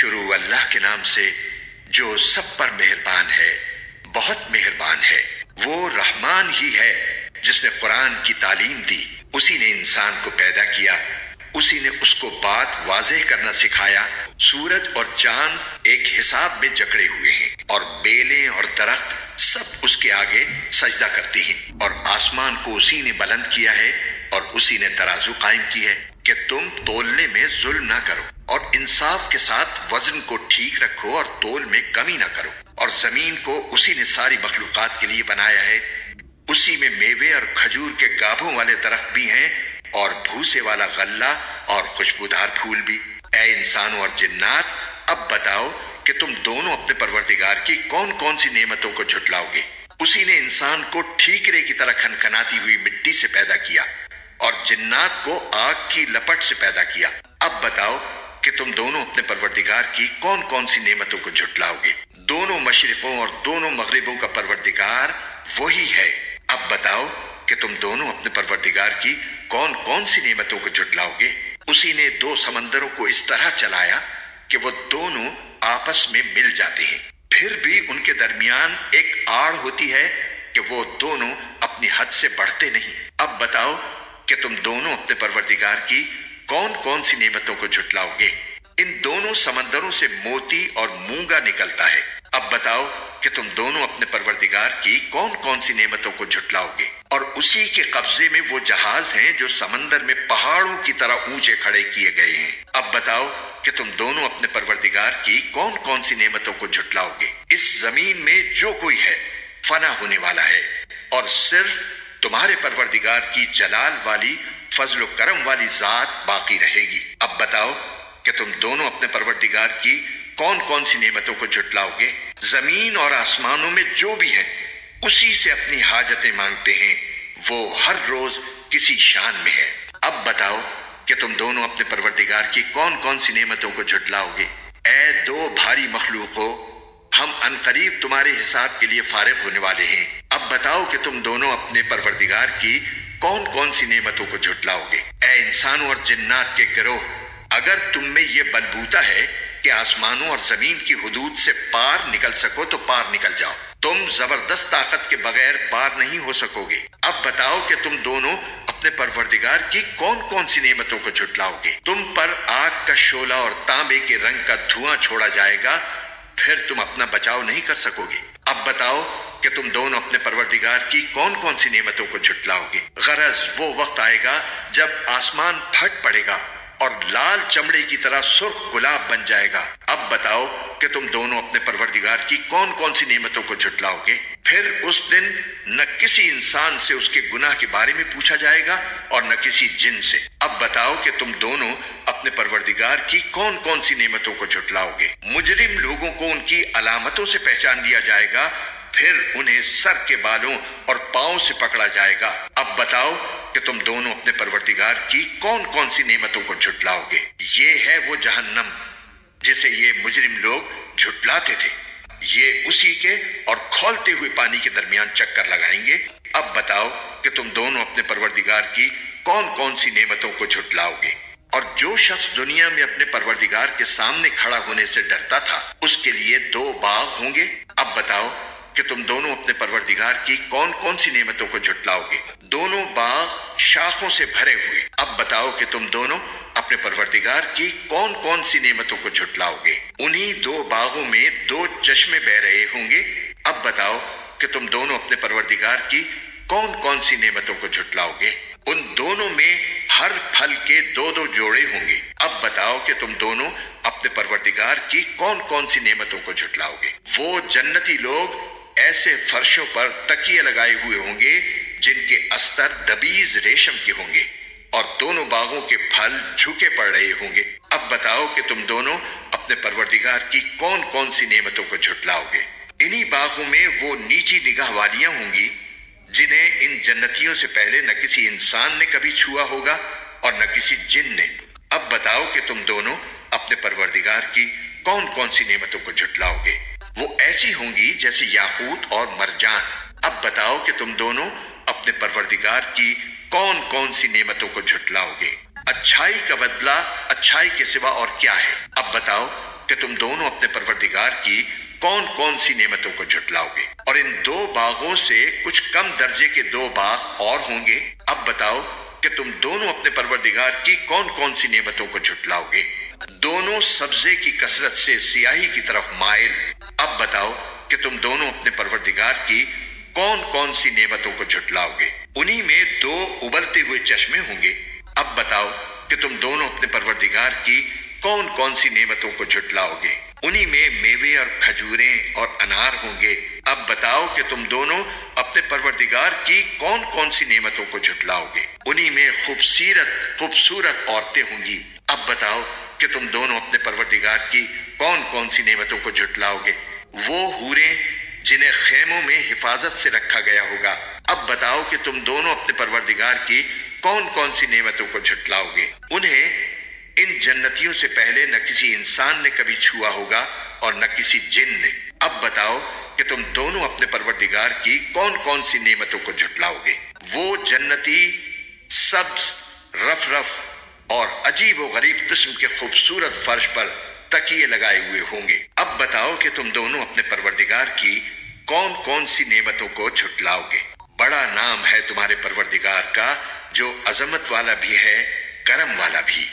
شروع اللہ کے نام سے جو سب پر مہربان ہے، بہت مہربان ہے۔ وہ رحمان ہی ہے جس نے قرآن کی تعلیم دی، اسی نے انسان کو پیدا کیا، اسی نے اس کو بات واضح کرنا سکھایا۔ سورج اور چاند ایک حساب میں جکڑے ہوئے ہیں اور بیلیں اور درخت سب اس کے آگے سجدہ کرتی ہیں، اور آسمان کو اسی نے بلند کیا ہے اور اسی نے ترازو قائم کی ہے کہ تم تولنے میں ظلم نہ کرو اور انصاف کے ساتھ وزن کو ٹھیک رکھو اور تول میں کمی نہ کرو۔ اور زمین کو اسی نے ساری مخلوقات کے لیے بنایا ہے، اسی میں میوے اور کھجور کے گابھوں والے درخت بھی ہیں اور بھوسے والا غلہ اور خوشبودار پھول بھی۔ اے انسانوں اور جنات، اب بتاؤ کہ تم دونوں اپنے پروردگار کی کون کون سی نعمتوں کو جھٹلاؤ گے؟ اسی نے انسان کو ٹھیکرے کی طرح کھنکھناتی ہوئی مٹی سے پیدا کیا اور جنات کو آگ کی لپٹ سے پیدا کیا۔ اب بتاؤ کہ تم دونوں اپنے پروردگار کی کون کون سی نعمتوں کو جھٹلاؤ گے؟ دونوں مشرقوں اور دونوں مغربوں کا پروردگار وہی ہے۔ اب بتاؤ کہ تم دونوں اپنے پروردگار کی کون کون سی نعمتوں کو جھٹلاؤ گے؟ اسی نے دو سمندروں کو اس طرح چلایا کہ وہ دونوں آپس میں مل جاتے ہیں، پھر بھی ان کے درمیان ایک آڑ ہوتی ہے کہ وہ دونوں اپنی حد سے بڑھتے نہیں۔ اب بتاؤ کہ تم دونوں اپنے پروردگار کی کون کون سی نعمتوں کو جھٹلاؤ گے؟ ان دونوں سمندروں سے موتی اور مونگا نکلتا ہے۔ اب بتاؤ کہ تم دونوں اپنے پروردگار کی کون کون سی نعمتوں کو جھٹلاؤ گے؟ اور اسی کے قبضے میں وہ جہاز ہیں جو سمندر میں پہاڑوں کی طرح اونچے کھڑے کیے گئے ہیں۔ اب بتاؤ کہ تم دونوں اپنے پروردگار کی کون کون سی نعمتوں کو جھٹلاؤ گے؟ اس زمین میں جو کوئی ہے فنا ہونے والا ہے اور صرف تمہارے پروردگار کی جلال والی فضل و کرم والی ذات باقی رہے گی۔ اب بتاؤ کہ تم دونوں اپنے پروردگار کی کون کون سی نعمتوں کو جھٹلاؤ گے؟ زمین اور آسمانوں میں جو بھی ہیں اسی سے اپنی حاجتیں مانگتے ہیں، وہ ہر روز کسی شان میں ہے۔ اب بتاؤ کہ تم دونوں اپنے پروردگار کی کون کون سی نعمتوں کو جھٹلاؤ گے؟ اے دو بھاری مخلوقو، ہم عنقریب تمہارے حساب کے لیے فارغ ہونے والے ہیں۔ اب بتاؤ کہ تم دونوں اپنے پروردگار کی کون کون سی نعمتوں کو جھٹلاؤ گے؟ اے انسانوں اور جنات کے گروہ، اگر تم میں یہ بلبوتا ہے کہ آسمانوں اور زمین کی حدود سے پار نکل سکو تو پار نکل جاؤ۔ تم زبردست طاقت کے بغیر پار نہیں ہو سکو گے۔ اب بتاؤ کہ تم دونوں اپنے پروردگار کی کون کون سی نعمتوں کو جھٹلاؤ گے؟ تم پر آگ کا شعلہ اور تانبے کے رنگ کا دھواں چھوڑا جائے گا، پھر تم اپنا بچاؤ نہیں کر سکو گے۔ اب بتاؤ کہ تم دونوں اپنے پروردگار کی کون کون سی نعمتوں کو جھٹلاؤ گے؟ غرض وہ وقت آئے گا جب آسمان پھٹ پڑے گا اور لال چمڑے کی طرح سرخ گلاب بن جائے گا۔ اب بتاؤ کہ تم دونوں اپنے پروردگار کی کون کون سی نعمتوں کو جھٹلاؤ گے؟ پھر اس دن نہ کسی انسان سے اس کے گناہ کے بارے میں پوچھا جائے گا اور نہ کسی جن سے۔ اب بتاؤ کہ تم دونوں اپنے پروردگار کی کون کون سی نعمتوں کو جھٹلاؤ گے؟ مجرم لوگوں کو ان کی علامتوں سے پہچان لیا جائے گا، پھر انہیں سر کے بالوں اور پاؤں سے پکڑا جائے گا۔ اب بتاؤ کہ تم دونوں اپنے پروردگار کی کون کون سی نعمتوں کو جھٹلاؤ گے؟ یہ ہے وہ جہنم جسے یہ مجرم لوگ جھٹلاتے تھے، یہ اسی کے اور کھولتے ہوئے پانی کے درمیان چکر لگائیں گے۔ اب بتاؤ کہ تم دونوں اپنے پروردگار کی کون کون سی نعمتوں کو جھٹلاؤ گے؟ اور جو شخص دنیا میں اپنے پروردگار کے سامنے کھڑا ہونے سے ڈرتا تھا، اس کے لیے دو باغ ہوں گے۔ اب بتاؤ کہ تم دونوں اپنے پروردگار کی کون کون سی نعمتوں کو جھٹلاؤ گے؟ دونوں باغ شاخوں سے بھرے ہوئے۔ اب بتاؤ کہ تم دونوں اپنے پروردگار کی کون کون سی نعمتوں کو جھٹلاؤ گے؟ انہی دو باغوں میں دو چشمے بہ رہے ہوں گے۔ اب بتاؤ کہ تم دونوں اپنے پروردگار کی کون کون سی نعمتوں کو جھٹلاؤ گے؟ ان دونوں میں ہر پھل کے دو دو جوڑے ہوں گے۔ اب بتاؤ کہ تم دونوں اپنے پروردگار کی کون کون سی نعمتوں کو جھٹلاؤ گے؟ وہ جنتی لوگ ایسے فرشوں پر تکیے لگائے ہوئے ہوں گے جن کے استر دبیز ریشم کے ہوں گے اور دونوں باغوں کے پھل جھکے پڑ رہے ہوں گے۔ اب بتاؤ کہ تم دونوں اپنے پروردگار کی کون کون سی نعمتوں کو جھٹلاؤ گے؟ انہی باغوں میں وہ نیچی نگاہ والیاں ہوں گی جنہیں ان جنتیوں سے پہلے نہ کسی انسان نے کبھی چھوا ہوگا اور نہ کسی جن نے۔ اب بتاؤ کہ تم دونوں اپنے پروردگار کی کون کون سی نعمتوں کو جھٹلاؤ گے؟ وہ ایسی ہوں گی جیسے یاقوت اور مرجان۔ اب بتاؤ کہ تم دونوں اپنے پروردگار کی کون کون سی نعمتوں کو جھٹلاؤ گے؟ اچھائی کا بدلہ اچھائی کے سوا اور کیا ہے؟ اب بتاؤ کہ تم دونوں اپنے پروردگار کی کون کون سی نعمتوں کو جھٹلاؤ گے، اور ان دو باغوں سے کچھ کم درجے کے دو باغ اور ہوں گے۔ اب بتاؤ کہ تم دونوں اپنے پروردگار کی کون کون سی نعمتوں کو جھٹلاؤ گے۔ دونوں سبزے کی کثرت سے سیاہی کی طرف مائل۔ اب بتاؤ کہ تم دونوں اپنے پروردگار کی کون کون سی نعمتوں کو جھٹلاؤ گے۔ انہی میں دو ابلتے ہوئے چشمے ہوں گے۔ اب بتاؤ کہ تم دونوں اپنے پروردگار کی کون کون سی نعمتوں کو جھٹلاؤ گے۔ انہی میں میوے اور کھجوریں اور انار ہوں گے۔ اب بتاؤ کہ تم دونوں اپنے پروردگار کی کون کون سی نعمتوں کو جھٹلاؤ گے۔ انہی میں خوبصورت عورتیں ہوں گی۔ اب بتاؤ کہ تم دونوں اپنے پروردگار کی کون کون سی نعمتوں کو جھٹلاؤ گے۔ وہ حوریں جنہیں خیموں میں حفاظت سے رکھا گیا ہوگا۔ اب بتاؤ کہ تم دونوں اپنے پروردگار کی کون کون سی نعمتوں کو جھٹلاؤ گے۔ انہیں ان جنتیوں سے پہلے نہ کسی انسان نے کبھی چھوا ہوگا اور نہ کسی جن نے۔ اب بتاؤ کہ تم دونوں اپنے پروردگار کی کون کون سی نعمتوں کو جھٹلاؤ گے۔ وہ جنتی سبز، رف اور عجیب و غریب قسم کے خوبصورت فرش پر تکیے لگائے ہوئے ہوں گے۔ اب بتاؤ کہ تم دونوں اپنے پروردگار کی کون کون سی نعمتوں کو جھٹلاؤ گے۔ بڑا نام ہے تمہارے پروردگار کا، جو عظمت والا بھی ہے، کرم والا بھی۔